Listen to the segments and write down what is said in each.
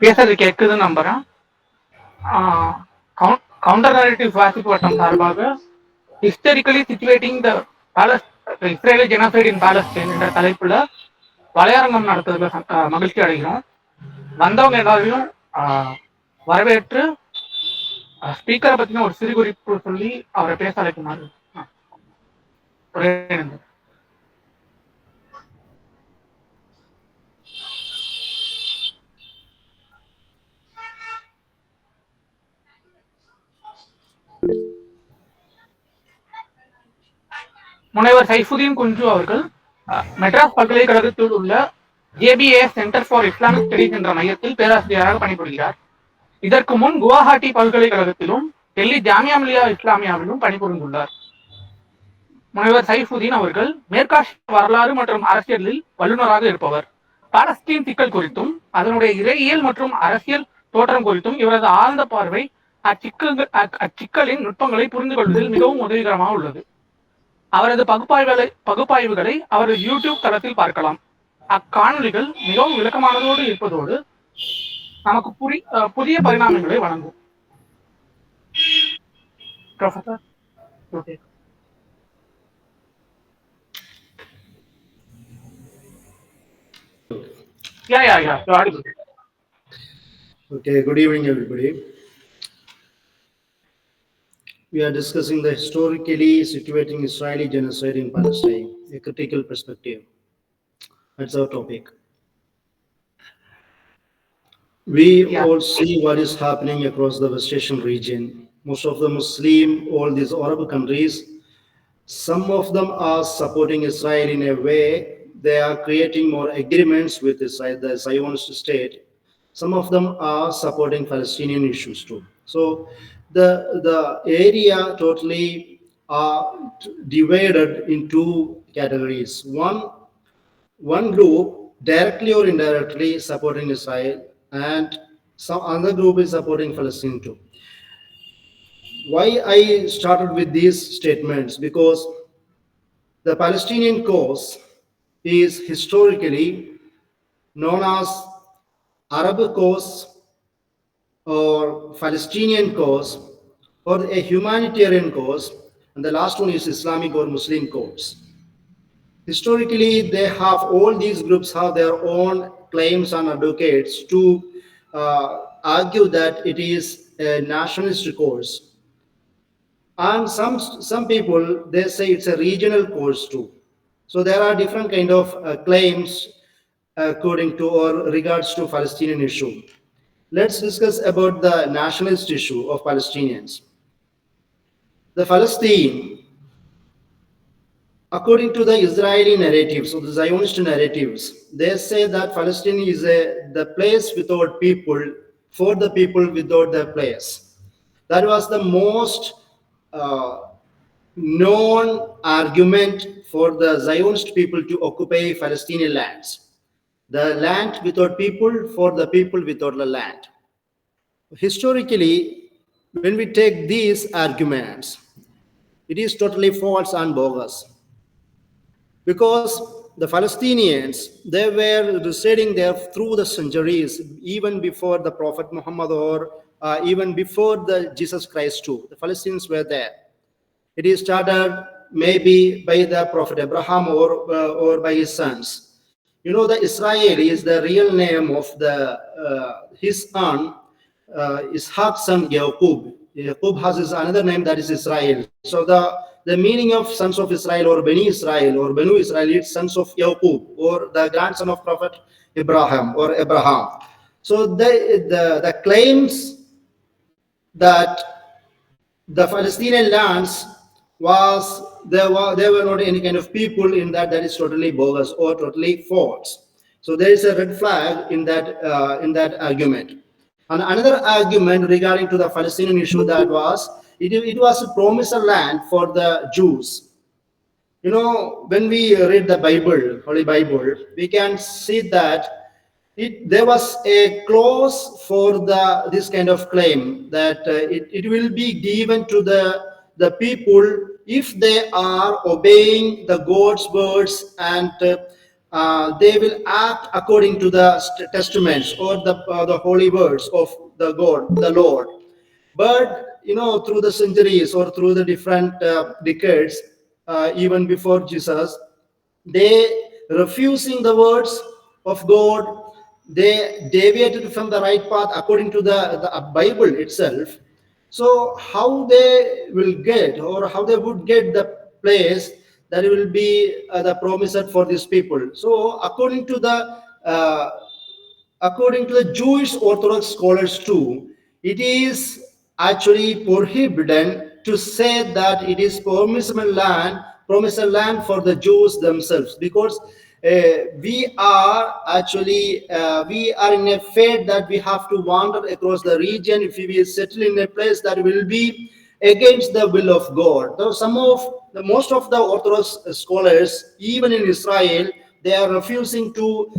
பேசுறது கேட்குதுன்னு நம்புறேன். Counter narrative வாசிப்பு வட்டம் சார்பாக historically situating the Israeli genocide in Palestine என்ற தலைப்புல வலையரங்கம் நடத்துறதுல மகிழ்ச்சி அடைகிறோம். வந்தவங்க எல்லாரையும் வரவேற்று ஸ்பீக்கரை பத்தின ஒரு சிறு குறிப்பு சொல்லி அவரை பேச அழைக்குமாறு ஒரே நிமிடம். முனைவர் சைஃபுதீன் குஞ்சு அவர்கள் மெட்ராஸ் பல்கலைக்கழகத்தில் உள்ள JBA centre for Islamic studies என்ற மையத்தில் பேராசிரியராக பணிபுரிகிறார். இதற்கு முன் குவாஹாட்டி பல்கலைக்கழகத்திலும் டெல்லி ஜாமியா மிலியா இஸ்லாமியாவிலும் பணிபுரிந்துள்ளார். முனைவர் சைஃபுதீன் அவர்கள் மேற்காசிய வரலாறு மற்றும் அரசியலில் வல்லுநராக இருப்பவர். பாலஸ்தீன் சிக்கல் குறித்தும் அதனுடைய இறையியல் மற்றும் அரசியல் தோற்றம் குறித்தும் இவரது ஆழ்ந்த பார்வை அச்சிக்கலின் நுட்பங்களை புரிந்து கொள்வதில் மிகவும் உதவிகரமாக உள்ளது. அவரது பகுப்பாய்வுகளை அவரது யூடியூப் தளத்தில் பார்க்கலாம். அக்காணொலிகள் மிகவும் விளக்கமானதோடு இருப்பதோடு நமக்கு புதிய பரிணாமங்களை வழங்கும். Professor, yeah. Okay, good evening, everybody. We are discussing the historically situating Israeli genocide in Palestine, a critical perspective. That's our topic. We all see what is happening across the West Asian region. Most of the Muslim, all these Arab countries, some of them are supporting Israel in a way. They are creating more agreements with Israel, the Zionist state. Some of them are supporting Palestinian issues too. So the area totally are divided into categories. One group directly or indirectly supporting Israel, and some other group is supporting Palestine too. Why I started with these statements? Because the Palestinian cause is historically known as Arab cause or Palestinian cause or a humanitarian cause, and the last one is Islamic or Muslim cause. Historically, they have all these groups have their own claims and advocates to argue that it is a nationalist cause. And some people, they say it's a regional cause too. So there are different kind of claims according to or regards to Palestinian issue. Let's discuss about the nationalist issue of Palestinians. The Palestine, according to the Israeli narratives or the Zionist narratives, they say that Palestine is the place without people, for the people without the place. That was the most known argument for the Zionist people to occupy Palestinian lands. The land without people, for the people without the land. Historically, when we take these arguments, it is totally false and bogus. Because the Palestinians, they were residing there through the centuries, even before the Prophet Muhammad or even before the Jesus Christ too. The Palestinians were there. It is started maybe by the Prophet Abraham or by his sons. You know, the Israel is the real name of his son, Ishaq's son Yaqub. Yaqub has another name that is Israel. So the meaning of sons of Israel or Beni Israel is sons of Yaqub, or the grandson of Prophet Abraham or Abraham. So the claims that the Palestinian lands there were not any kind of people in that is totally bogus or totally false. So there is a red flag in that argument. And another argument regarding to the Palestinian issue, that was it was a promised land for the Jews. You know, when we read the Bible, Holy Bible, we can see that there was a clause for this kind of claim that it will be given to the people if they are obeying the God's words and they will act according to the testaments or the holy words of the God, the Lord. But through the centuries or through the different decades, even before Jesus, they refusing the words of God, they deviated from the right path according to the Bible itself. So how they will get, or how they would get the place that will be the promised for these people. So uh, according to the Jewish Orthodox scholars too, it is actually prohibited to say that it is promised land for the Jews themselves, because we are in a fate that we have to wander across the region if we will settle in a place that will be against the will of God. Though most of the Orthodox scholars, even in Israel, they are refusing to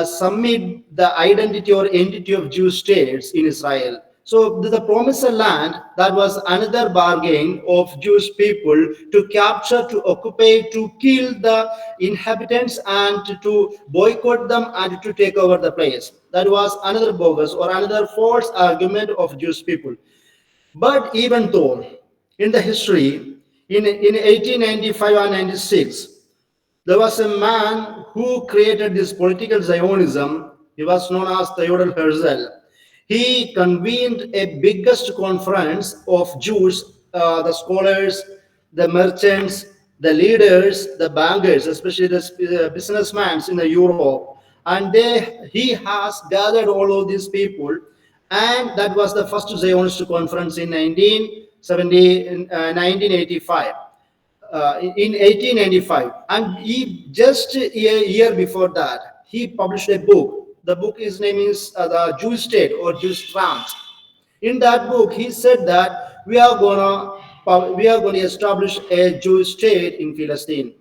submit the identity or entity of Jewish states in Israel. So the promised land, that was another bargain of Jewish people to capture, to occupy, to kill the inhabitants and to boycott them and to take over the place. That was another bogus or another false argument of Jewish people. But even though in the history, in 1895 and 96, there was a man who created this political Zionism. He was known as Theodor Herzl. He convened a biggest conference of Jews, the scholars, the merchants, the leaders, the bankers, especially the businessmen in the Europe. And he has gathered all of these people, and that was the first Zionist conference in 1985, in 1895. And he just a year before that, he published a book. The book, his name is the Jewish State or Jewish Trans. In that book, he said that we are going to establish a Jewish state in Palestine.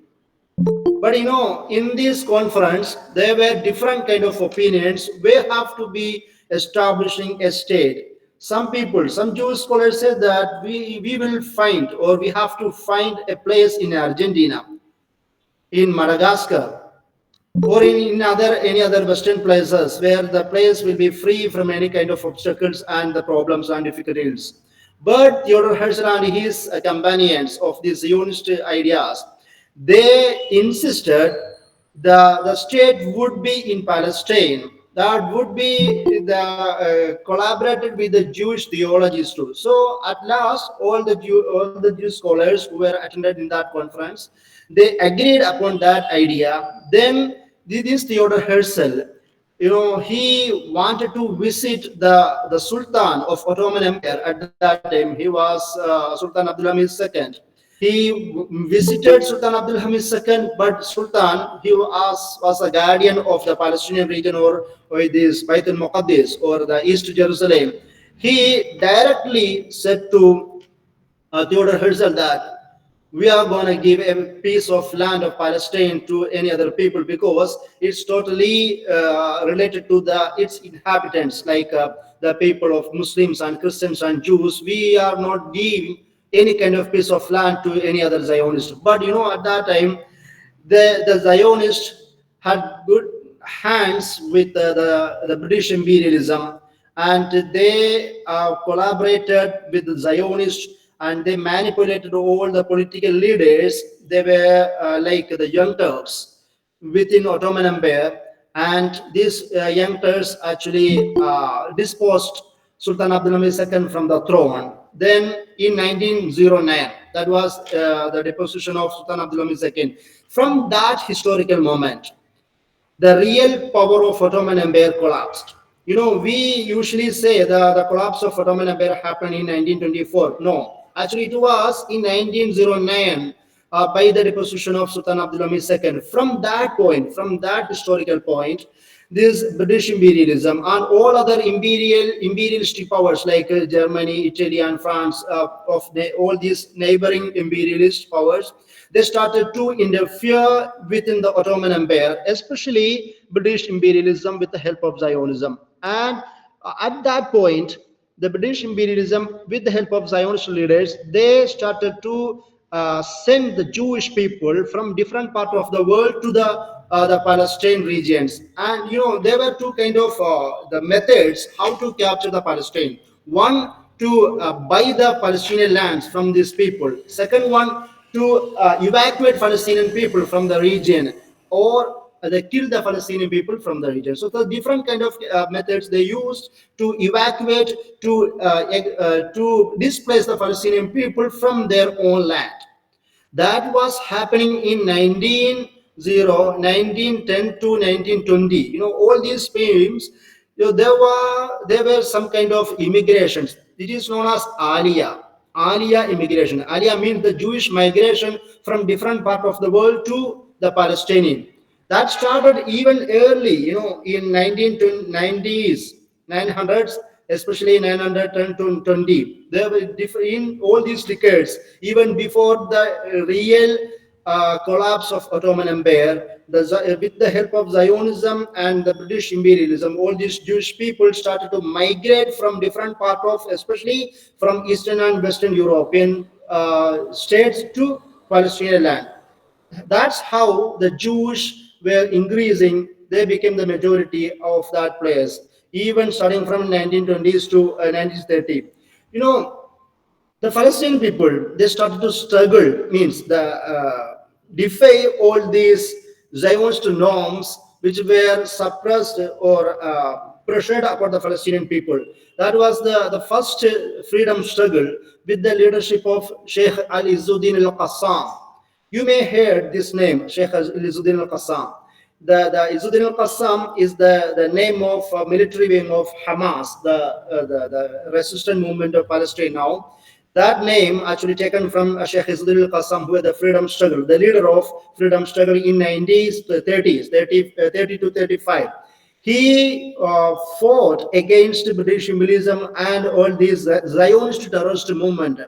But in this conference, there were different kind of opinions. We have to be establishing a state. Some people, some Jewish scholars said that we will find, or we have to find a place in Argentina, in Madagascar, or in other any other Western places where the place will be free from any kind of obstacles and the problems and difficulties. But Theodor Herzl and his companions of these Zionist ideas, they insisted the state would be in Palestine. That would be the collaborated with the Jewish theologies too. So at last, all the Jewish scholars who were attended in that conference, they agreed upon that idea. Then this Theodor Herzl, he wanted to visit the Sultan of Ottoman Empire. At that time, he was Sultan Abdulhamid II. He visited Sultan Abdulhamid II, but Sultan, he was a guardian of the Palestinian region, or this Bait al-Muqaddis, or the East Jerusalem. He directly said to Theodor Herzl that we are going to give a piece of land of Palestine to any other people, because it's totally related to its inhabitants, like the people of Muslims and Christians and Jews. We are not giving any kind of piece of land to any other Zionist. But at that time, the Zionists had good hands with the British imperialism, and they collaborated with the Zionists, and they manipulated all the political leaders. They were like the young Turks within Ottoman Empire, and these young Turks actually disposed Sultan Abdulhamid II from the throne. Then in 1909, that was the deposition of Sultan Abdulhamid II. From that historical moment, the real power of Ottoman Empire collapsed. We usually say the collapse of Ottoman Empire happened in 1924. No, actually it was in 1909 by the deposition of Sultan Abdulhamid II. From that point, from that historical point, this British imperialism and all other imperialist powers like Germany, Italy, and France, all these neighboring imperialist powers, they started to interfere within the Ottoman Empire, especially British imperialism with the help of Zionism. And at that point, the British imperialism, with the help of Zionist leaders, they started to send the Jewish people from different parts of the world to the the Palestine regions. And there were two kind of the methods how to capture the Palestine. One, to buy the Palestinian lands from these people. Second one, to evacuate Palestinian people from the region, or they kill the Palestinian people from the region. So the different kind of methods they used to evacuate, to displace the Palestinian people from their own land. That was happening in 1910 to 1920. All these films, there were some kind of immigrations. It is known as Aliyah immigration. Aliyah means the Jewish migration from different part of the world to the Palestinian. That started even early, in 1990s, 900s, especially 910 to 20. There were in all these decades, even before the real collapse of Ottoman Empire, with the help of Zionism and the British imperialism, all these Jewish people started to migrate from different part of, especially from Eastern and Western European states to Palestinian land. That's how the Jews were increasing. They became the majority of that place, even starting from 1920s to 1930. You know, the Palestinian people, they started to struggle, means the defy all these Zionist norms which were suppressed or pressured upon the Palestinian people. That was the first freedom struggle with the leadership of Sheikh Ali Izzuddin al-Qassam. You may hear this name, Sheikh Izzuddin al-Qassam. The Izzuddin al-Qassam is the name of military wing of Hamas, the resistance movement of Palestine now. That name actually taken from Sheikh Izzuddin al-Qassam, who was the freedom struggle, the leader of freedom struggle in 90s, 30s, 30 to 35. He fought against British imperialism and all these Zionist terrorist movement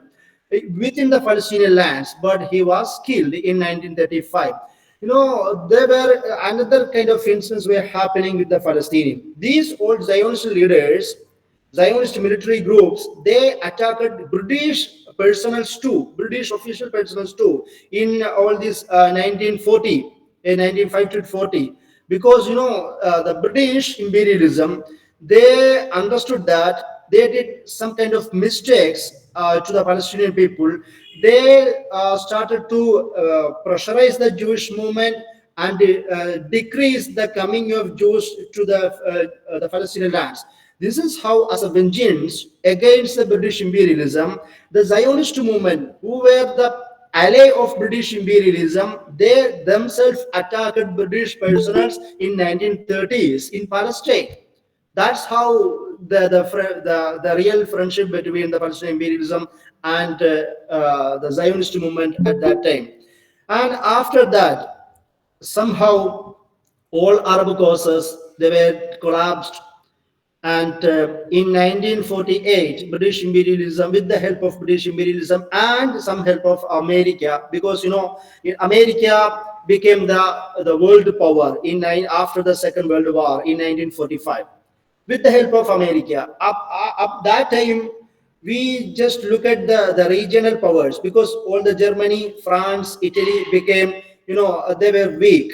within the Palestinian lands, but he was killed in 1935. There were another kind of incidents were happening with the Palestinian. These old Zionist leaders, Zionist military groups, they attacked British personals too, British official personals too, in all this 1940, in 1905 to 40, because the British imperialism, they understood that they did some kind of mistakes to the Palestinian people. They started to pressurize the Jewish movement and decrease the coming of Jews to the Palestinian lands. This is how, as a vengeance against the British imperialism, the Zionist movement, who were the ally of British imperialism, they themselves attacked British personnel in 1930s in Palestine. That's how the real friendship between the Palestinian imperialism and the Zionist movement at that time. And after that, somehow all Arab causes, they were collapsed. And in 1948, British imperialism, with the help of British imperialism and some help of America, because America became the world power after the Second World War in 1945, with the help of America. Up that time, we just look at the regional powers, because all the Germany, France, Italy became, they were weak,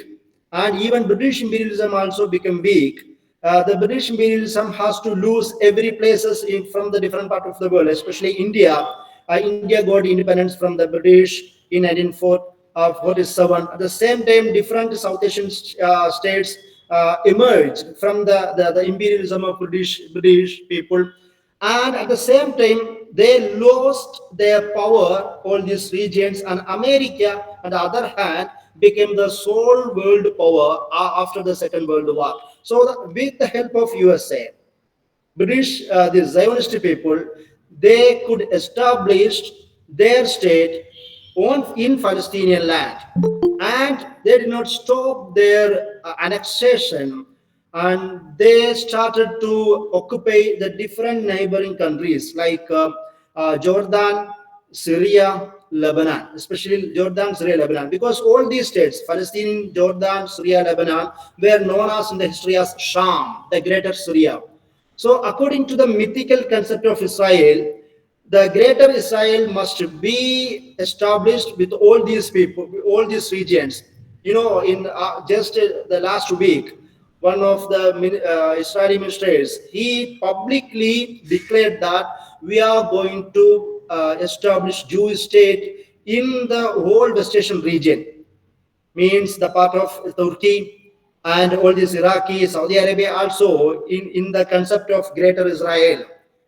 and even British imperialism also became weak. The British imperialism has to lose every places from the different part of the world, especially India. India got independence from the British in 1947. At the same time, different South Asian states emerged from the imperialism of British people, and at the same time they lost their power, all these regions, and America on the other hand became the sole world power after the Second World War. So with the help of USA, British, the Zionist people, they could establish their state in Palestinian land, and they did not stop their annexation, and they started to occupy the different neighboring countries like Jordan, Syria, Lebanon, especially Jordan, Syria, Lebanon, because all these states, Palestine, Jordan, Syria, Lebanon, were known as in the history as Sham, the Greater Syria. So, according to the mythical concept of Israel, the greater Israel must be established with all these people, all these regions. In just the last week, one of the Israeli ministers, he publicly declared that we are going to establish Jewish state in the whole West Asian region, means the part of Turkey and all these Iraqi, Saudi Arabia also in the concept of Greater Israel.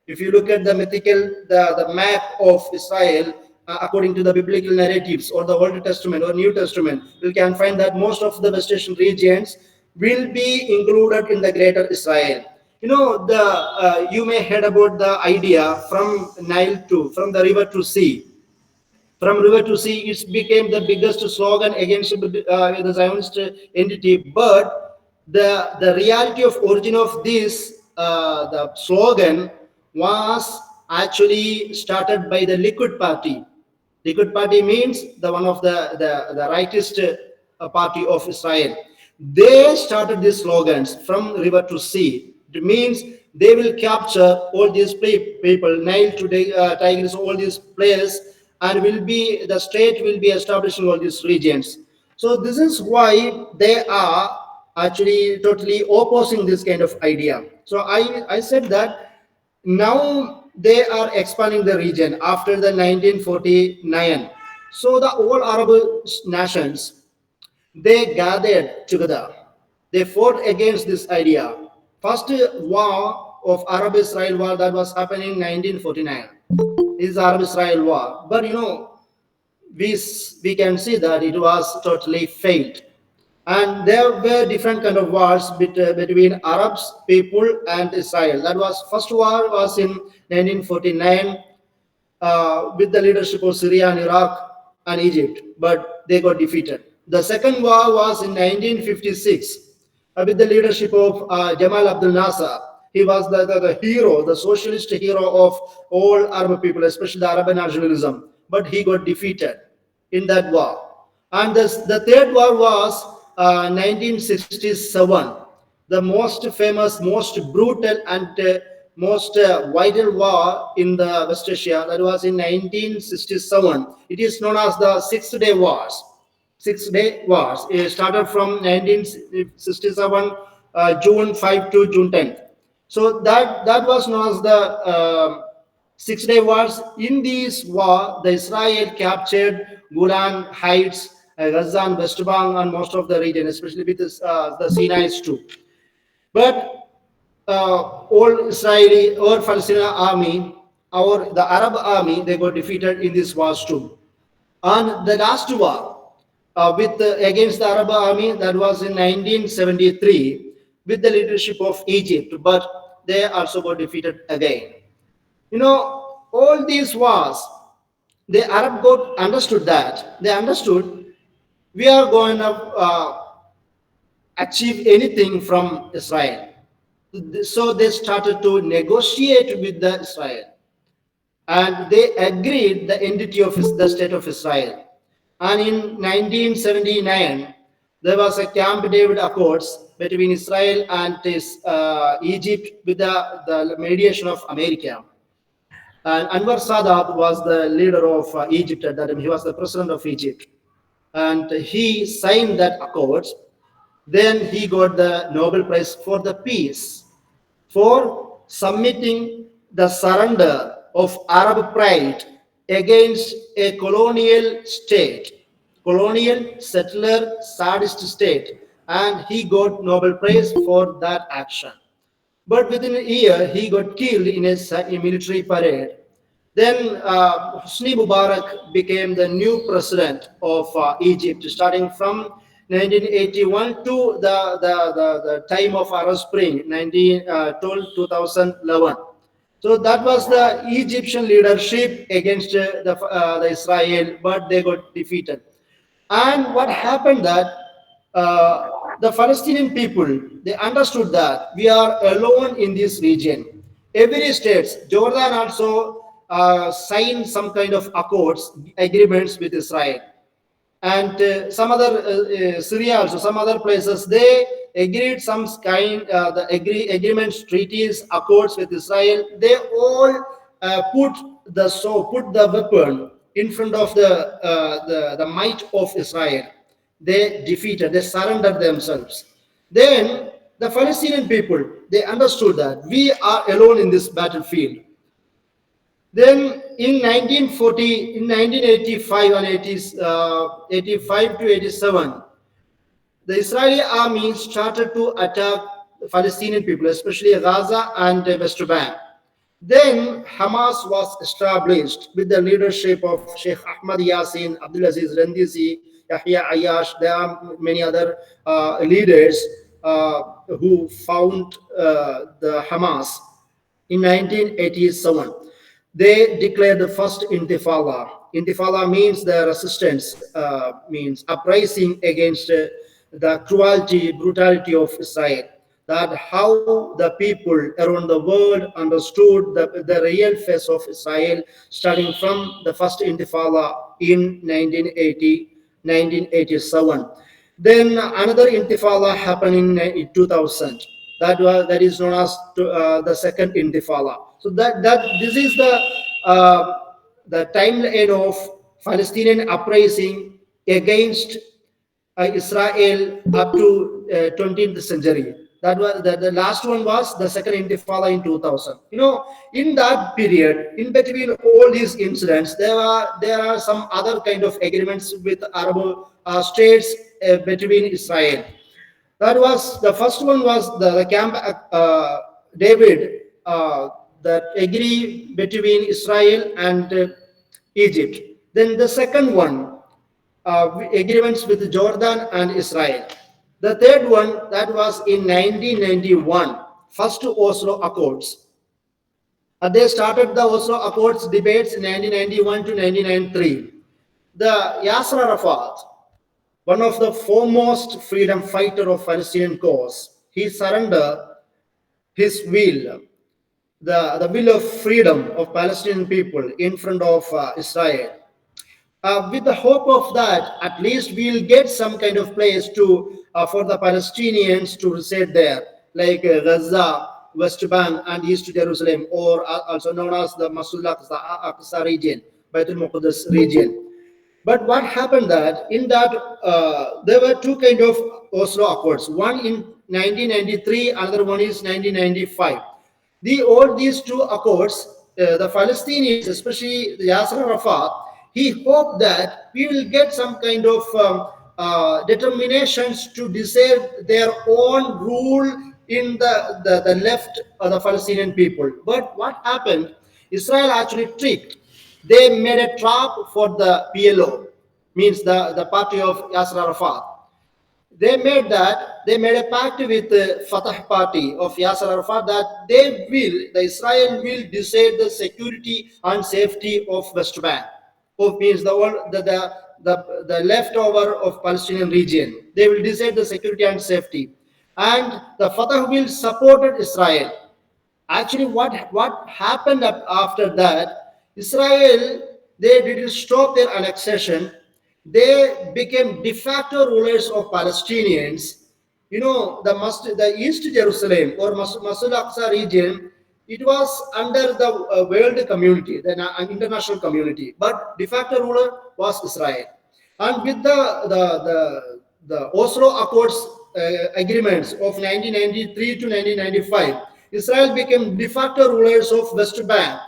If you look at the mythical, the map of Israel, according to the biblical narratives or the Old Testament or New Testament, we can find that most of the West Asian regions will be included in the Greater Israel. You may heard about the idea from the river to sea, from river to sea. It became the biggest slogan against the Zionist entity. But the reality of origin of this the slogan was actually started by the Likud party. Likud party means the one of the rightist party of Israel. They started these slogans from river to sea. It means they will capture all these people, Nile to Tigris, all these players, and will be the state will be establishing all these regions. So this is why they are actually totally opposing this kind of idea. So I said that now they are expanding the region after the 1949. So the all Arab nations, they gathered together. They fought against this idea. First war of Arab-Israel war that was happening in 1949 is Arab-Israel war. But we can see that it was totally failed. And there were different kind of wars between Arabs people and Israel. That was first war was in 1949 with the leadership of Syria and Iraq and Egypt, but they got defeated. The second war was in 1956 with the leadership of Jamal Abdel Nasser. He was the hero, the socialist hero of all Arab people, especially the Arab nationalism, but he got defeated in that war. And the third war was 1967, the most famous, most brutal, and most vital war in the West Asia. That was in 1967. It is known as the Six Day Wars. Six-day wars. It started from 1967, June 5 to June 10th. So that was known as the Six-day wars. In this war, the Israel captured Golan Heights, Gaza and West Bank, and most of the region, especially with the Sinai too. But all Israeli or Palestinian army or the Arab army, they got defeated in this wars too. And the last war against the Arab army, that was in 1973 with the leadership of Egypt, but they also got defeated again. All these wars, the Arab got understood that they understood we are going to achieve anything from Israel. So they started to negotiate with the Israel, and they agreed the entity of the state of Israel. And in 1979, there was a Camp David Accords between Israel and Egypt with the mediation of America. And Anwar Sadat was the leader of Egypt at that time. He was the president of Egypt. And he signed that accords. Then he got the Nobel Prize for the peace for submitting the surrender of Arab pride against a colonial settler sadist state, and he got Nobel Prize for that action. But within a year, he got killed in a military parade. Then Hosni Mubarak became the new president of Egypt, starting from 1981 to the time of Arab Spring, 2011. So that was the Egyptian leadership against the Israel, but they got defeated. And what happened that the Palestinian people, they understood that we are alone in this region. Every state, Jordan also signed some kind of accords, agreements with Israel. And some other Syria also, some other places, they agreed some kind the agreements, treaties, accords with Israel. They all put the weapon in front of the might of Israel. they defeated, they surrendered themselves. Then the Palestinian people, they understood that we are alone in this battlefield. Then in 1940, in 1985 and 85 to 87, the Israeli army started to attack the Palestinian people, especially Gaza and the West Bank. Then Hamas was established with the leadership of Sheikh Ahmad Yassin, Abdulaziz Randisi, Yahya Ayash. There are many other leaders who found the Hamas in 1987. They declared the first intifada. Intifada means the resistance, means uprising against the cruelty, brutality of Israel. That how the people around the world understood the real face of Israel, starting from the first intifada in 1987. Then another intifada happened in 2000. That is known as the second intifada. So that this is the timeline of Palestinian uprising against Israel up to 20th century. That was the last one was the second intifada in 2000. In that period, in between all these incidents, there are some other kind of agreements with Arab states between Israel. That was the first one was the Camp David that agree between Israel and Egypt. Then the second one, agreements with Jordan and Israel. The third one that was in 1991, first Oslo Accords. They started the Oslo Accords debates in 1991 to 1993. The Yasser Arafat, one of the foremost freedom fighter of Palestinian cause, he surrendered his will, the will of freedom of Palestinian people in front of Israel. With the hope of that, at least we'll get some kind of place to for the Palestinians to reside there, like Gaza, West Bank, and East Jerusalem, or also known as the Masjid al-Aqsa region, Baitul Muqaddas region. But what happened that in that there were two kind of Oslo Accords. One in 1993, another one is 1995. All these two accords, the Palestinians, especially Yasser Arafat, he hoped that we will get some kind of determinations to decide their own rule in the left of the Palestinian people. But what happened? Israel actually tricked. They made a trap for the PLO, means the party of Yasser Arafat. They made a pact with the Fatah party of Yasser Arafat that the Israel will decide the security and safety of West Bank, of means the leftover of Palestinian region. They will decide the security and safety, and the Fatah will support Israel. Actually, what happened after that? Israel, they didn't stop their annexation. They became de facto rulers of Palestinians. The East Jerusalem or Masjid al-Aqsa region, it was under the world community, the international community, but de facto ruler was Israel. And with the Oslo Accords agreements of 1993 to 1995, Israel became de facto rulers of West Bank,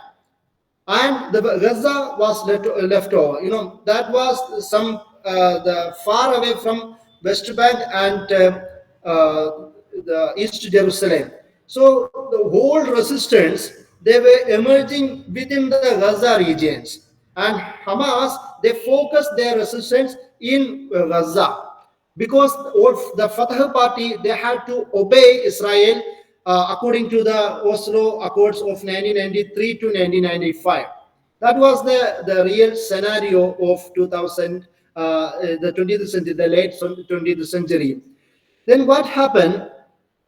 and the Gaza was left over. That was some the far away from West Bank and the East Jerusalem. So the whole resistance, they were emerging within the Gaza regions, and Hamas, they focused their resistance in Gaza, because the Fatah party, they had to obey Israel according to the Oslo Accords of 1993 to 1995. That was the real scenario of 2000, the 20th century, the late 20th century. Then what happened?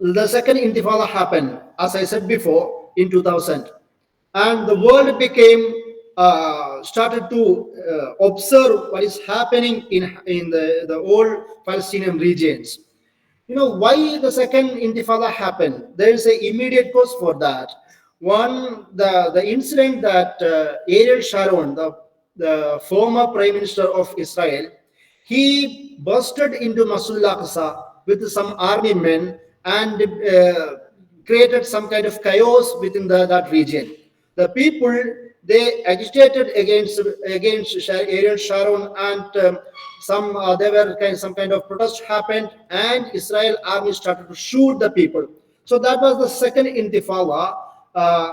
The second intifada happened, as I said before, in 2000, and the world became started to observe what is happening in the old Palestinian regions. Why the second intifada happened? There is an immediate cause for that. One, the incident that Ariel Sharon, the former prime minister of Israel, he he bursted into Masjid al-Aqsa with some army men and created some kind of chaos within that region. The people, they agitated against Ariel Sharon, and there were some kind of protest happened, and Israel army started to shoot the people. So that was the second Intifada,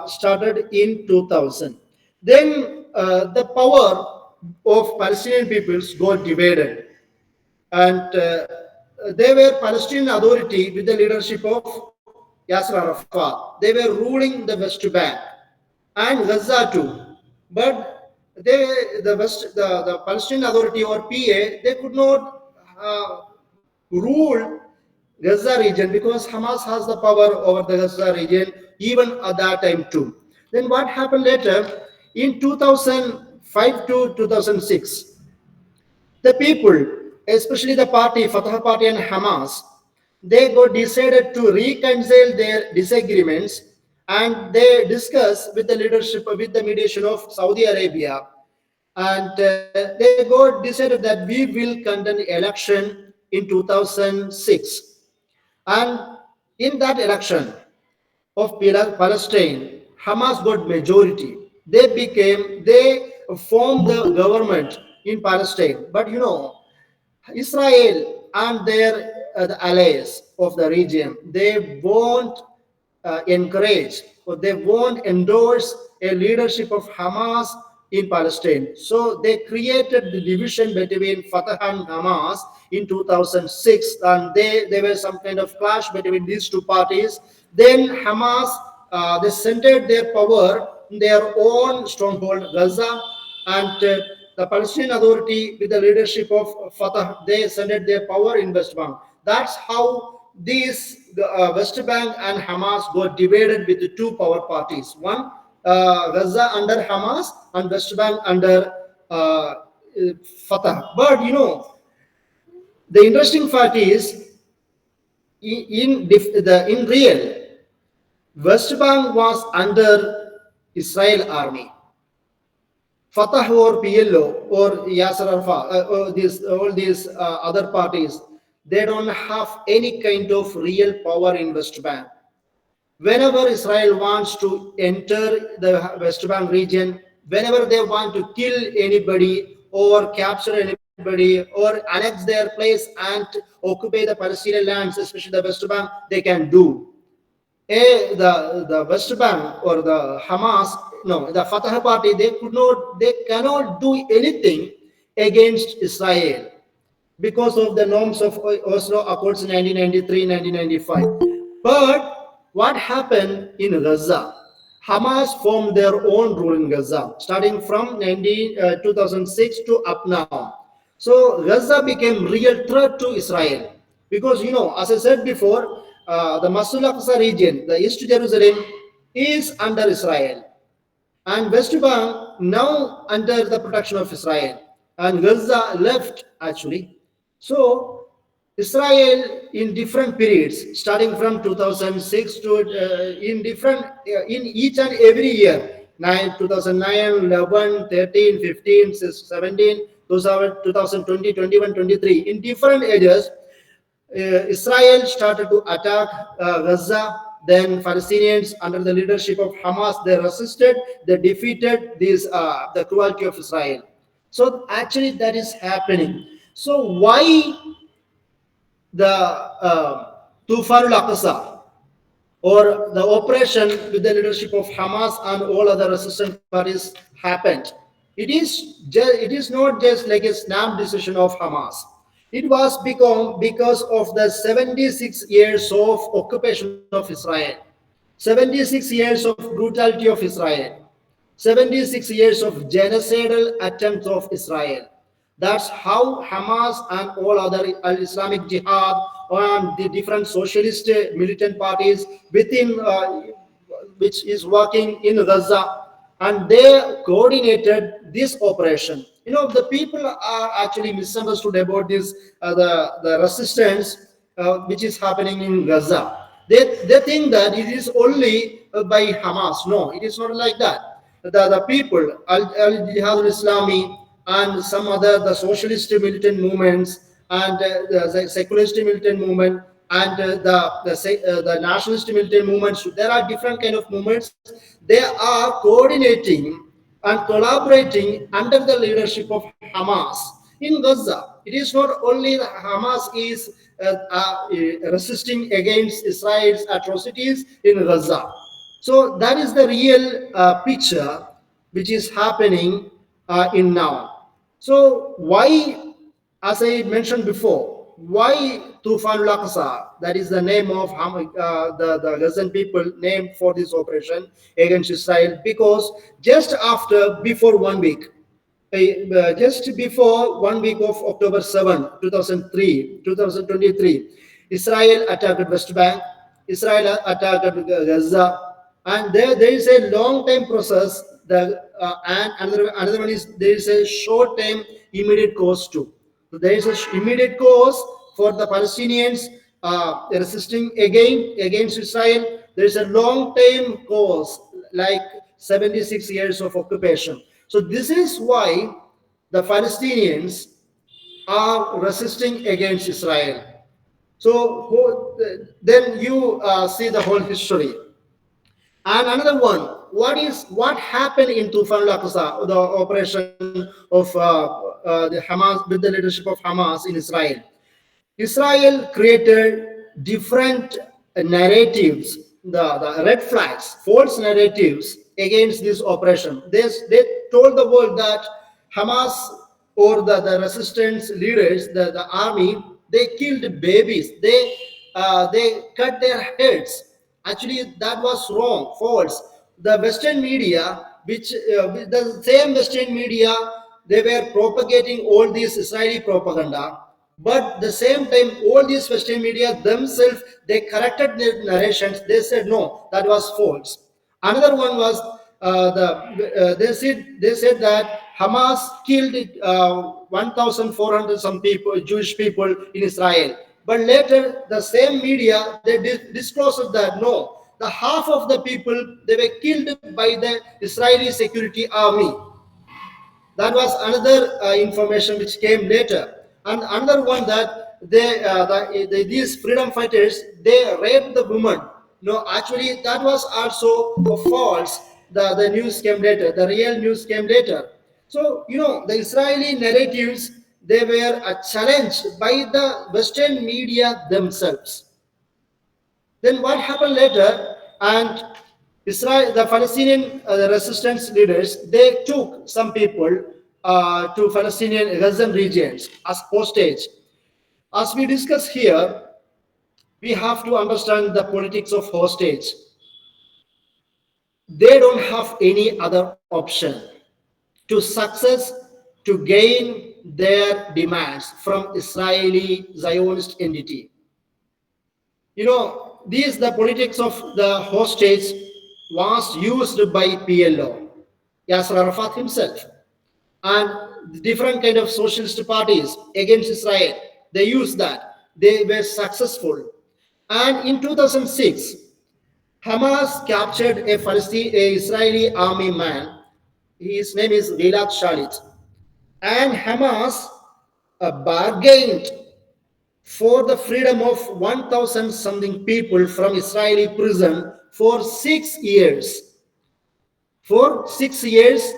started in 2000. Then the power of Palestinian peoples got divided, and they were Palestinian Authority with the leadership of Yasser Arafat. They were ruling the West Bank and Gaza too. But the Palestinian Authority or PA, they could not rule Gaza region because Hamas has the power over the Gaza region even at that time too. Then what happened later in 2005 to 2006? The people, especially the party, Fatah Party and Hamas, they got decided to reconcile their disagreements, and they discussed with the leadership, with the mediation of Saudi Arabia, and they got decided that we will conduct election in 2006. And in that election of Palestine, Hamas got majority. They formed the government in Palestine. But Israel and their the allies of the region, they won't encourage or they won't endorse a leadership of Hamas in Palestine. So they created the division between Fatah and Hamas in 2006, and there was some kind of clash between these two parties. Then Hamas, they centered their power in their own stronghold, Gaza, and the Palestinian Authority, with the leadership of Fatah, they centered their power in West Bank. That's how the West Bank and Hamas got divided with the two power parties. One, Gaza under Hamas, and West Bank under Fatah. But the interesting fact is, in real, West Bank was under Israel army. Fatah or PLO or Yasser Arafat, all these other parties, they don't have any kind of real power in West Bank. Whenever Israel wants to enter the West Bank region, whenever they want to kill anybody or capture anybody or annex their place and occupy the Palestinian lands, especially the West Bank, they can do. The West Bank or the Hamas, no, the Fatah party, they cannot do anything against Israel because of the norms of Oslo Accords in 1993, 1995. But what happened in Gaza? Hamas formed their own rule in Gaza, starting from 2006 to up now. So Gaza became real threat to Israel because, as I said before, the Masjid al-Aqsa region, the East Jerusalem, is under Israel, and West Bank now under the protection of Israel, and Gaza left actually. So Israel in different periods, starting from 2006 to in each and every year, 2009, 11, 13, 15, 17, 2020, 21, 23, in different ages, Israel started to attack Gaza. Then Palestinians, under the leadership of Hamas, they resisted. They defeated the cruelty of Israel. So actually, that is happening. So why the Tufan al-Aqsa, or the operation with the leadership of Hamas and all other resistance parties happened? It is not just like a snap decision of Hamas. It was because of the 76 years of occupation of Israel, 76 years of brutality of Israel, 76 years of genocidal attempts of Israel. That's how Hamas and all other Islamic Jihad and the different socialist militant parties within which is working in Gaza, and they coordinated this operation. The people are actually misunderstood about this, the resistance which is happening in Gaza. They think that it is only by Hamas. No, it is not like that. The people, Al Jihad al Islami and some other the socialist militant movements and the secularist militant movement, and the nationalist militant movements. There are different kind of movements. They are coordinating and collaborating under the leadership of Hamas in Gaza. It is not only that Hamas is resisting against Israel's atrocities in Gaza. So that is the real picture which is happening in now. So why, as I mentioned before, why Tufan Al-Aqsa? That is the name of the Gazan people named for this operation against Israel, because before 1 week, just before 1 week of October 7, 2023, Israel attacked West Bank, Israel attacked Gaza, and there is a long time process. And another one is there is a short time immediate cause too. So there is an immediate cause for the Palestinians resisting against Israel. There is a long time cause like 76 years of occupation. So this is why the Palestinians are resisting against Israel. So then you see the whole history. And another one, what happened in Tufan al-Aqsa, the operation of the Hamas with the leadership of Hamas in Israel? Israel created different narratives, the red flags, false narratives against this operation. They told the world that Hamas or the resistance leaders, the army, they killed babies. They cut their heads. Actually, that was wrong, false. The Western media, the same Western media, they were propagating all this Israeli propaganda. But the same time, all these Western media themselves, they corrected their narrations. They said no, that was false. Another one was they said that Hamas killed 1,400 some people, Jewish people in Israel. But later, the same media they disclosed that no, the half of the people they were killed by the Israeli security army. That was another information which came later. And another one that these freedom fighters they raped the woman. No, actually that was also false. The news came later. The real news came later. So the Israeli narratives they were challenged by the Western media themselves. Then what happened later? And Israel, the Palestinian resistance leaders, they took some people to Palestinian Gazan regions as hostage. As we discuss here, we have to understand the politics of hostage. They don't have any other option to success to gain their demands from Israeli Zionist entity. These the politics of the hostage was used by PLO, Yasser Arafat himself, and different kind of socialist parties against Israel. They used that. They were successful. And in 2006, Hamas captured a Israeli army man. His name is Gilad Shalit. And Hamas bargained for the freedom of 1,000 something people from Israeli prison for 6 years. For 6 years,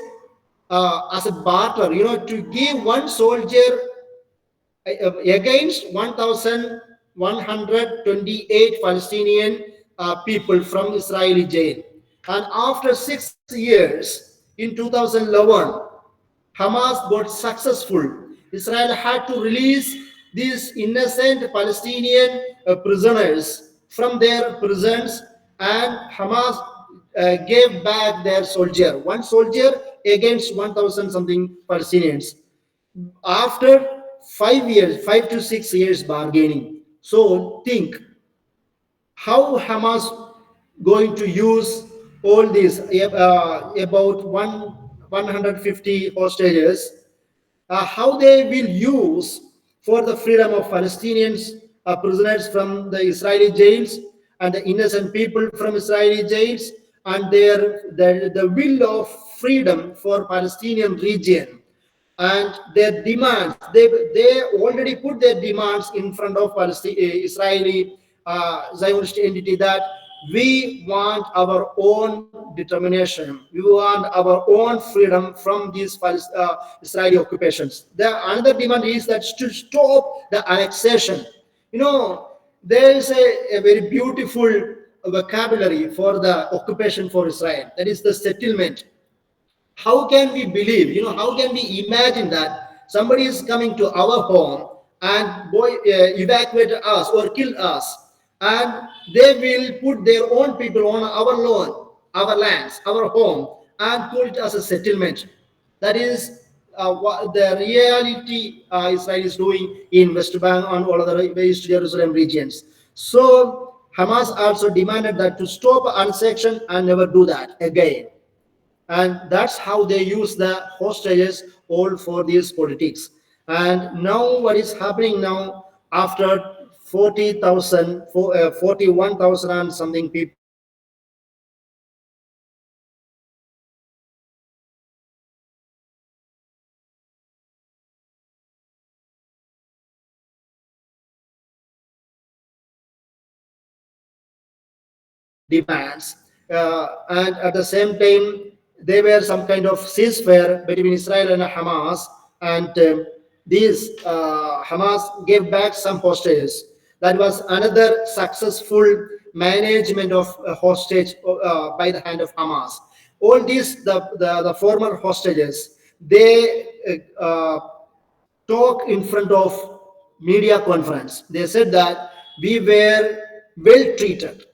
as a barter, to give one soldier against 1,128 Palestinian people from Israeli jail. And after 6 years, in 2011, Hamas got successful. Israel had to release these innocent Palestinian prisoners from their prisons, and Hamas gave back their soldier, one soldier against 1,000 something Palestinians. After 5 years, 5 to 6 years bargaining. So think how Hamas going to use all these about 150 hostages, how they will use for the freedom of Palestinians, prisoners from the Israeli jails, and the innocent people from Israeli jails, and the will of freedom for Palestinian region. and their demands. They already put their demands in front of Palestine, Israeli Zionist entity, that we want our own determination. We want our own freedom from these Israeli occupations. The another demand is that to stop the annexation. You know, there is a very beautiful vocabulary for the occupation for Israel. That is the settlement. How can we believe, how can we imagine that somebody is coming to our home and evacuate us or kill us, and they will put their own people on our lawn, our lands, our home, and call it as a settlement? That is what the reality Israel is doing in West Bank and all other East Jerusalem regions. So Hamas also demanded that to stop annexation and never do that again. And that's how they use the hostages all for these politics. And now what is happening now, after 40,000 41,000 and something people have been killed in demands. And at the same time, there were some kind of ceasefire between Israel and Hamas, and these Hamas gave back some hostages. That was another successful management of hostage by the hand of Hamas. All these, the former hostages, they talk in front of media conference. They said that we were well treated,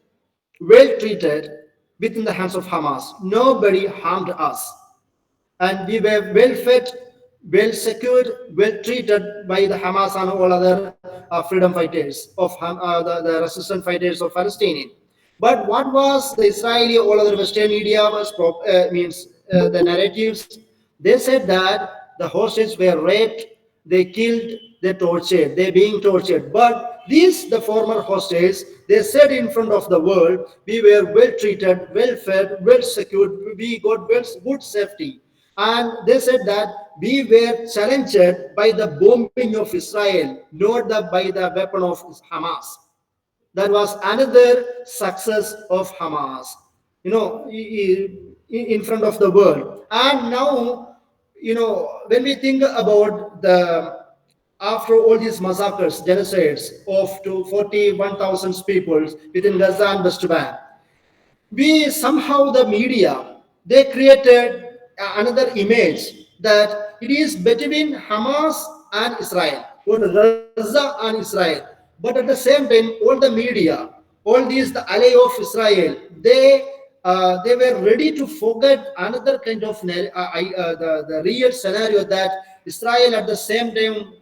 within the hands of Hamas. Nobody harmed us, and we were well fed, well secured, well treated by the Hamas and all other freedom fighters of the resistance fighters of Palestinian. But what was the Israeli, all other Western media was means the narratives? They said that the hostages were raped, they killed, they tortured, they being tortured. But these, the former hostages, they said in front of the world, we were well treated, well fed, well secured, we got good safety. And they said that we were challenged by the bombing of Israel, not by the weapon of Hamas. That was another success of Hamas, in front of the world. And now, when we think about the, after all these massacres, genocides of to 41,000 people within Gaza and West Bank, we somehow, the media, they created another image that it is between Hamas and Israel, or Gaza and Israel. But at the same time, all the media, all these, the ally of Israel, they were ready to forget another kind of the real scenario, that Israel at the same time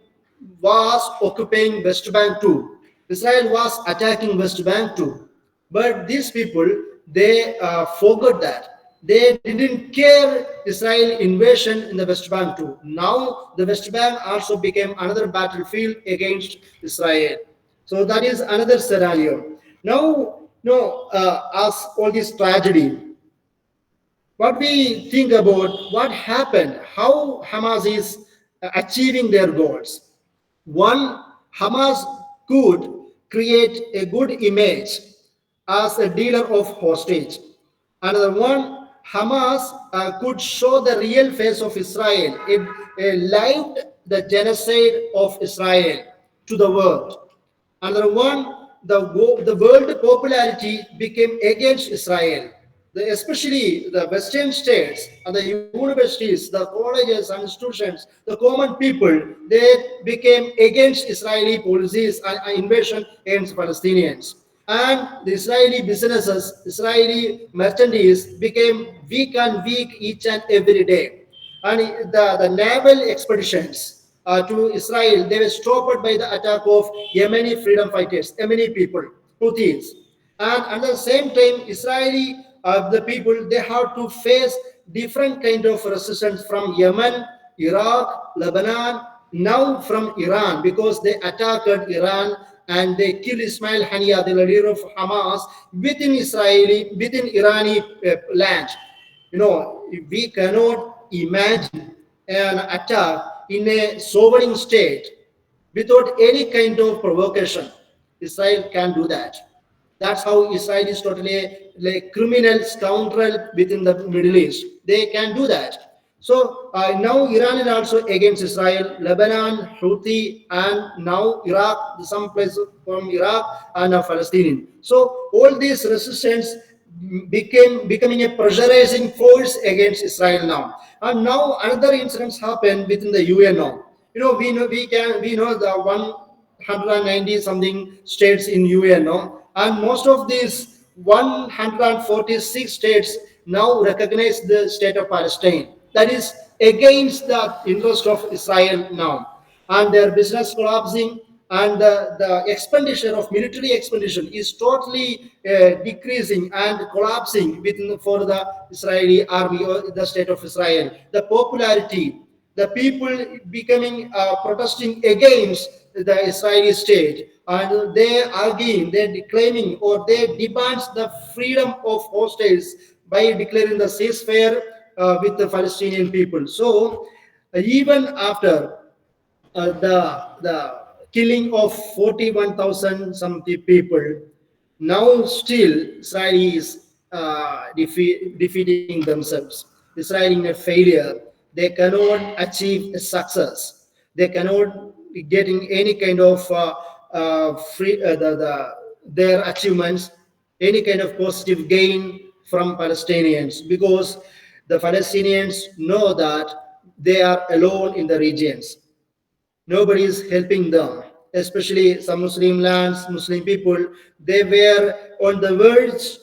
was occupying West Bank too. Israel was attacking West Bank too. But these people, they forgot that. They didn't care Israel invasion in the West Bank too. Now the West Bank also became another battlefield against Israel. So that is another scenario. Now, no, as all this tragedy, what we think about what happened, how Hamas is achieving their goals. One, Hamas could create a good image as a dealer of hostage. Another one, Hamas could show the real face of Israel. It lived the genocide of Israel to the world. Another one, the world popularity became against Israel. Especially the Western states and the universities, the colleges and institutions, the common people, they became against Israeli policies and invasion against Palestinians. And the Israeli businesses, Israeli merchandise became weak and weak each and every day. And the naval expeditions to Israel, they were stopped by the attack of Yemeni freedom fighters, Yemeni people, Houthis. And at the same time, Israeli, the people, they have to face different kind of resistance from Yemen, Iraq, Lebanon, now from Iran, because they attacked Iran and they killed Ismail Haniya, the leader of Hamas, within Irani land. We cannot imagine an attack in a sovereign state without any kind of provocation. Israel can do that. That's how Israel is totally like criminal scoundrel within the Middle East. They can do that. So now Iran is also against Israel, Lebanon, Houthi, and now Iraq, some places from Iraq and Palestinian. So all these resistance becoming a pressurizing force against Israel now. And now another incidents happen within the UN now. We know the 190 something states in UN now, and most of these 146 states now recognize the state of Palestine. That is against the interest of Israel now, and their business collapsing, and the expenditure of military expenditure is totally decreasing and collapsing within for the Israeli army or the state of Israel. The popularity, the people becoming protesting against the Israeli state, and they arguing, they claiming, or they demand the freedom of hostages by declaring the ceasefire with the Palestinian people. So even after the killing of 41,000 some people, now still Israel is defeating themselves. Israel in a failure. They cannot achieve a success. They cannot getting any kind of their achievements, any kind of positive gain from Palestinians, because the Palestinians know that they are alone in the regions. Nobody is helping them, especially some Muslim lands, Muslim people. They were on the verge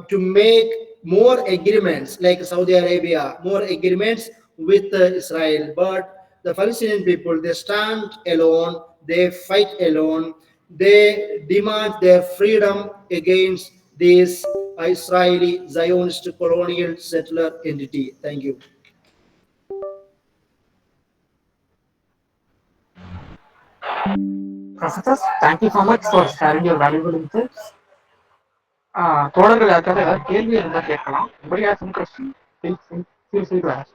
to make more agreements, like Saudi Arabia, more agreements with Israel. But the Palestinian people, they stand alone, they fight alone, they demand their freedom against this Israeli Zionist colonial settler entity. Thank you. Professors, thank you so much for sharing your valuable insights. தோழர்கள் யாருக்காவது ஏதாவது கேள்வி இருந்தால் கேட்கலாம். Anybody has some question? Feel free to ask.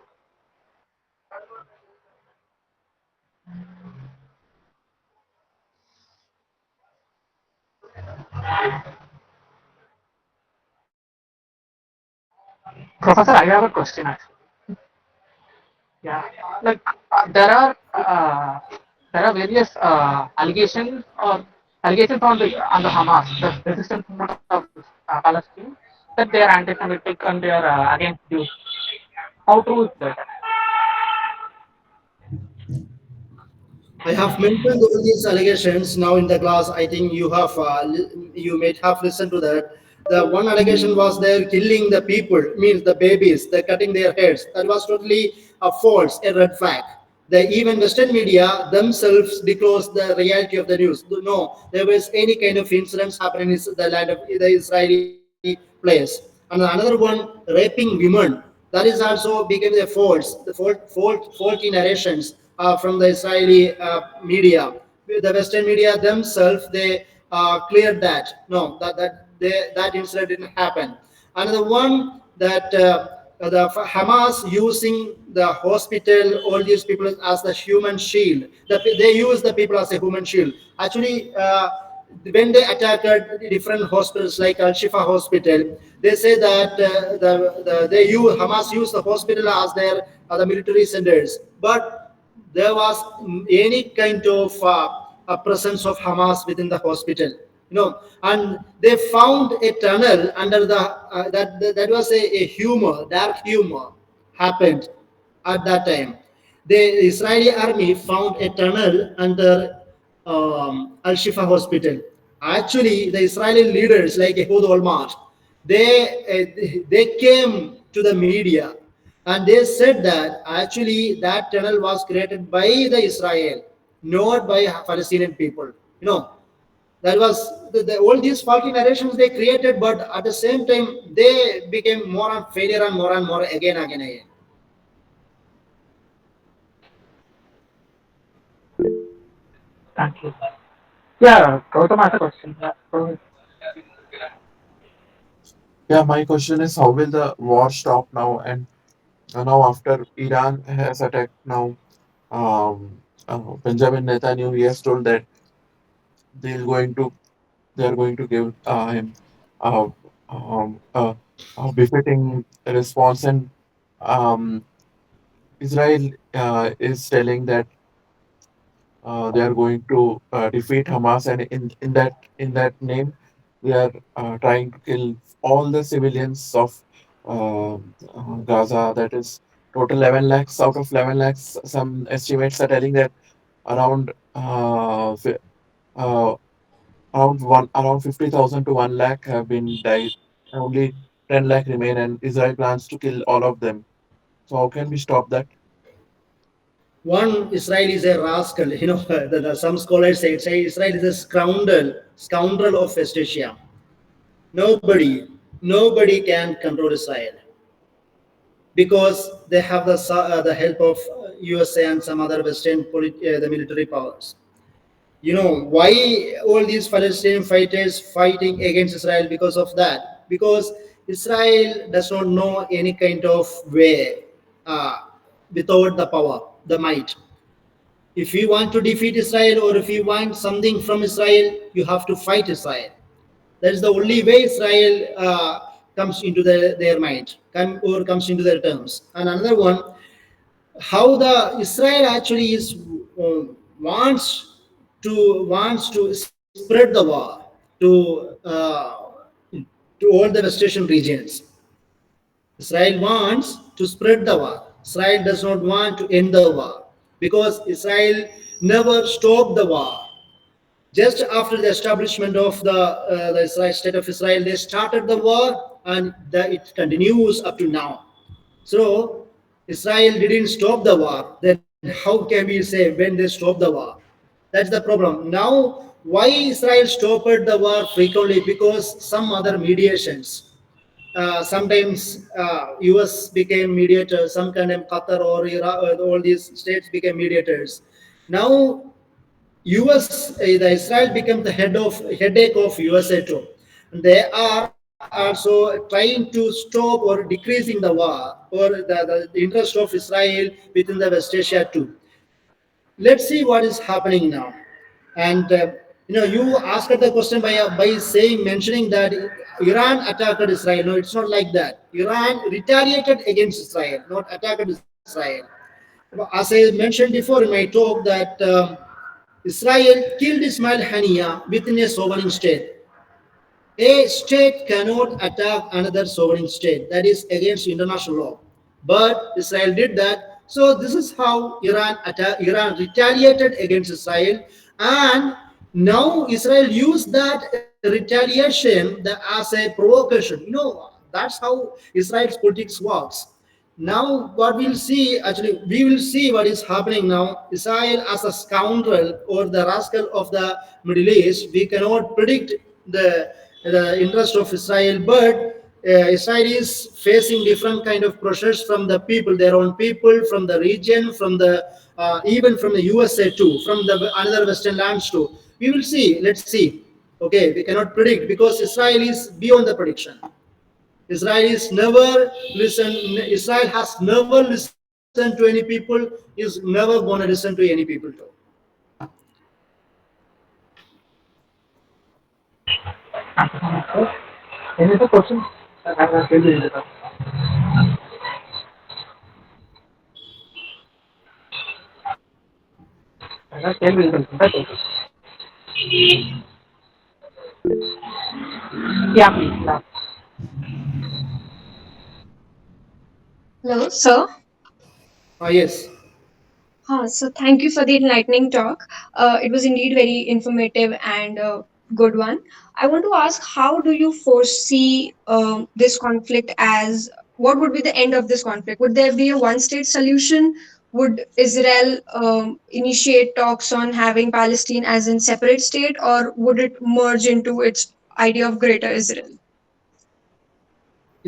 Professor, I have a question actually. Yeah, like there are various allegations on the Hamas, the resistance movement of Palestine, that they are anti-Semitic and they are against Jews. How true is that? I have mentioned all these allegations now in the class. I think you may have listened to that. The one allegation was they're killing the people, means the babies, they're cutting their heads. That was totally a false, a red flag. The even Western media themselves disclosed the reality of the news. No, there was any kind of incidents happening in the land of the Israeli place. And another one, raping women. That is also became the faulty narrations from the Israeli media. The Western media themselves, they cleared that no, that incident didn't happen. Another one, that the Hamas using the hospital, all these people as the human shield. They use the people as a human shield. Actually, when they attacked different hospitals like Al Shifa Hospital, they say that Hamas used the hospital as their the military centers, but there was any kind of a presence of Hamas within the hospital. And they found a tunnel under the that was a humor, dark humor happened at that time. The Israeli army found a tunnel under Al Shifa Hospital. Actually, the Israeli leaders like Ehud Olmert, they came to the media and they said that actually that tunnel was created by the Israel, not by Palestinian people. You know, that was all these faulty narrations they created, but at the same time they became more and failure and more again. Thank you. Yeah, Gautam has a question. Yeah, go ahead. Yeah, my question is how will the war stop now and Now after Iran has attacked now, Benjamin Netanyahu, he has told that they're going to they are going to give him uh, a befitting response, and um, Israel is telling that they are going to defeat Hamas, and in that name, they are trying to kill all the civilians of Gaza. That is total 11 lakhs. Out of 11 lakhs, some estimates are telling that around uh, around 50,000 to 1 lakh have been died. Only 10 lakh remain, and Israel plans to kill all of them. So how can we stop that? One, Israel is a rascal. Some scholars say Israel is a scoundrel of West Asia. Nobody can control Israel because they have the help of USA and some other the military powers. Why all these Palestinian fighters fighting against Israel? Because of that. Because Israel does not know any kind of way uh, without the power, the might. If you want to defeat Israel or if you want something from Israel, you have to fight Israel. That is the only way Israel comes into their mind, or comes into their terms. And another one, how the Israel actually is wants to spread the war to all the West Asian regions. Israel wants to spread the war. Israel does not want to end the war because Israel never stopped the war. Just after the establishment of the Israel, state of Israel, they started the war, and it continues up to now. So Israel didn't stop the war. Then how can we say when they stop the war? That's the problem. Now, why Israel stopped the war frequently? Because some other mediations. Sometimes US became mediator, some kind of Qatar or Iraq, all these states became mediators. Now US, the Israel became the headache of USA too. They are also trying to stop or decreasing the war or the interest of Israel within the West Asia too. Let's see what is happening now. And you asked the question by saying mentioning that Iran attacked Israel. No, it's not like that. Iran retaliated against Israel, not attacked Israel. As I mentioned before in my talk, that Israel killed Ismail Haniya within a sovereign state. A state cannot attack another sovereign state. That is against international law. But Israel did that. So this is how Iran retaliated against Israel, and now Israel used that retaliation as a provocation. That's how Israel's politics works. Now what we'll see, actually we will see what is happening now. Israel as a scoundrel or the rascal of the Middle East, we cannot predict the interest of Israel, but Israel is facing different kind of pressures from the people, their own people, from the region, from the even from the USA too, from the another Western lands too. We will see. Let's see. Okay, we cannot predict because Israel is beyond the prediction. Israel has never listened to any people, is never going to listen to any people too. Any other questions? ಕೇಳಿ ಹೇಳಿದ. ಕೇಳಿ ಹೇಳಿದ. Yeah, please. Yeah. Hello, sir. Yes. So thank you for the enlightening talk. It was indeed very informative and good one. I want to ask, how do you foresee this conflict as? What would be the end of this conflict? Would there be a one-state solution? Would Israel initiate talks on having Palestine as a separate state, or would it merge into its idea of Greater Israel?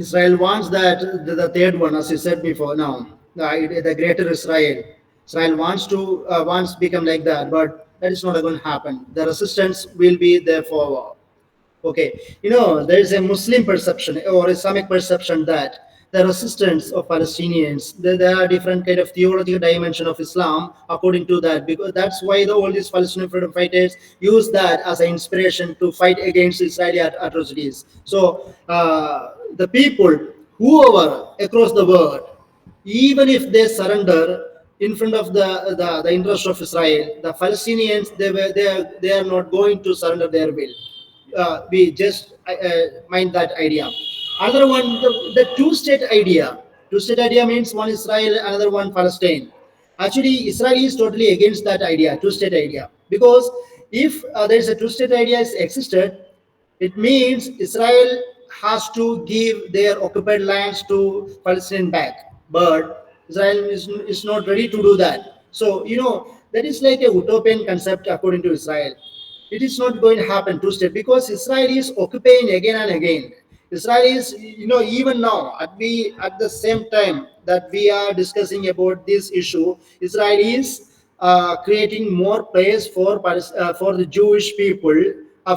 Israel wants that the third one, as you said before. Now, the greater Israel. Israel wants become like that, but that is not going to happen. The resistance will be there for. Okay, there is a Muslim perception or Islamic perception that the resistance of Palestinians. There are different kind of theological dimension of Islam according to that, because that's why all these Palestinian freedom fighters use that as an inspiration to fight against Israeli atrocities. So the people, whoever across the world, even if they surrender in front of the interest of Israel, the Palestinians, they are not going to surrender their will. We just mind that idea. Another one, the two-state idea. Two-state idea means one Israel, another one Palestine. Actually, Israel is totally against that idea, two-state idea, because if there is a two-state idea is existed, it means Israel has to give their occupied lands to Palestinian back. But Israel is not ready to do that. So, that is like a utopian concept according to Israel. It is not going to happen two-step because Israel is occupying again and again. Israel is, even now, at the same time that we are discussing about this issue, Israel is creating more place for the Jewish people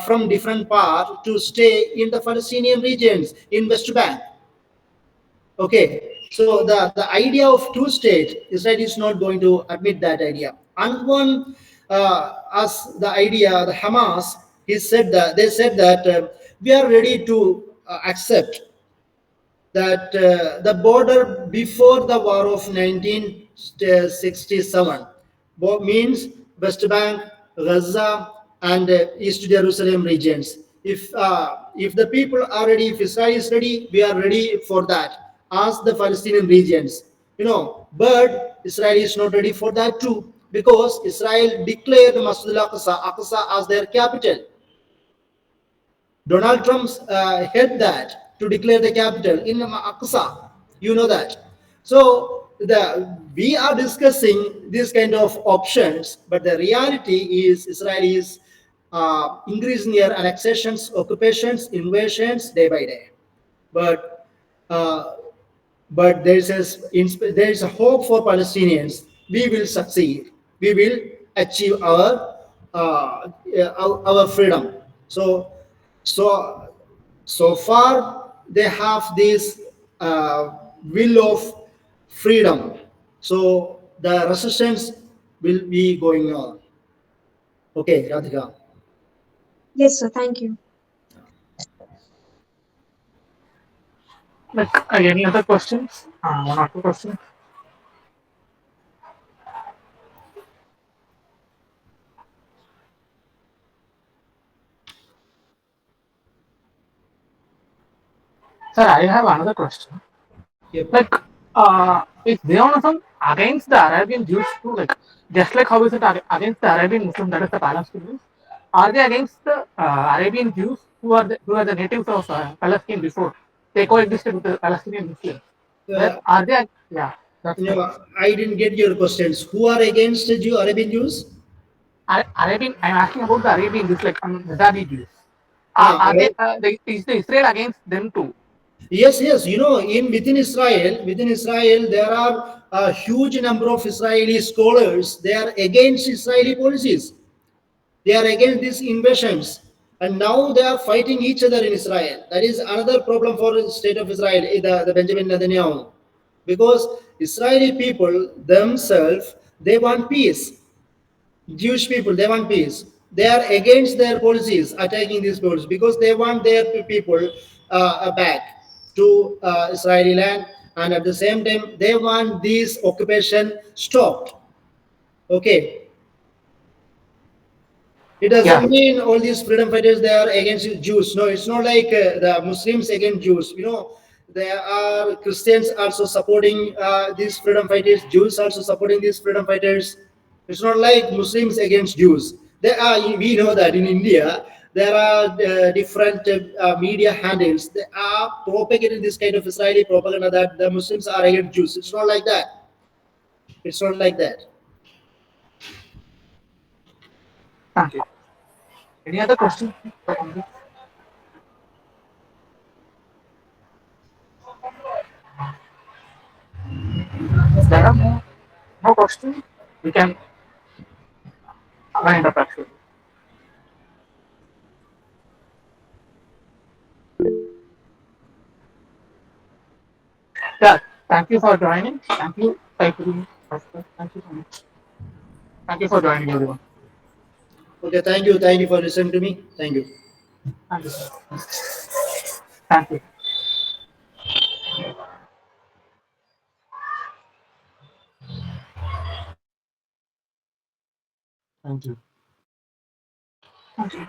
from different parts to stay in the Palestinian regions in West Bank. Okay, so the idea of two state, Israel is not going to admit that idea. And one, as the idea, the Hamas, they said that we are ready to accept that the border before the war of 1967 means West Bank, Gaza, and East Jerusalem regions. If the people are ready, if Israel is ready, we are ready for that. As the Palestinian regions, but Israel is not ready for that too, because Israel declared Masjid al-Aqsa as their capital. Donald Trump had that to declare the capital in Aqsa. You know that. So we are discussing this kind of options, but the reality is Israel is increasing their annexations, occupations, invasions day by day. But uh, there is a hope for Palestinians. We will succeed. We will achieve our freedom. So so far they have this will of freedom. So the resistance will be going on. Okay, Radhika. Yes, sir. Thank you. Like any other questions? One or two questions. Sir, I have another question. Yep. Like, is Zionism against the Arabian Jews too? Like, just like how is it against the Arabian Muslims, that is the Palestinians? Are they against the Arabian Jews who are the natives of Palestine before they coexisted with the Palestinian Muslims? Where Uh, are they? Yeah, that's my question. I didn't get your questions. Who are against the Arabian Jews? Arabian. I'm asking about the Arabian Jews, like Mizrahi Jews. Ah, Are they? Is the Israel against them too? yes, yes. In within Israel, there are a huge number of Israeli scholars. They are against Israeli policies. They are against these invasions, and now they are fighting each other in Israel. That is another problem for the state of Israel, the Benjamin Netanyahu, because Israeli people themselves they want peace. Jewish people, they want peace. They are against their policies, attacking these policies because they want their people back to Israeli land, and at the same time, they want this occupation stopped. Okay, it Yeah. doesn't mean all these freedom fighters they are against Jews. No, it's not like the Muslims against Jews. There are Christians also supporting these freedom fighters. Jews also supporting these freedom fighters. It's not like Muslims against Jews. There are, we know that in India there are different media handles. They are propagating this kind of Israeli propaganda that the Muslims are against Jews. It's not like that. It's not like that. Thank you. Any other questions? There are no questions. We can wind up actually. Yeah, thank you for joining. Thank you, Saifudheen. Thank you so much. Thank you for joining, everyone. Okay, thank you for listening to me. Thank you. Thank you. Thank you. Thank you. Thank you.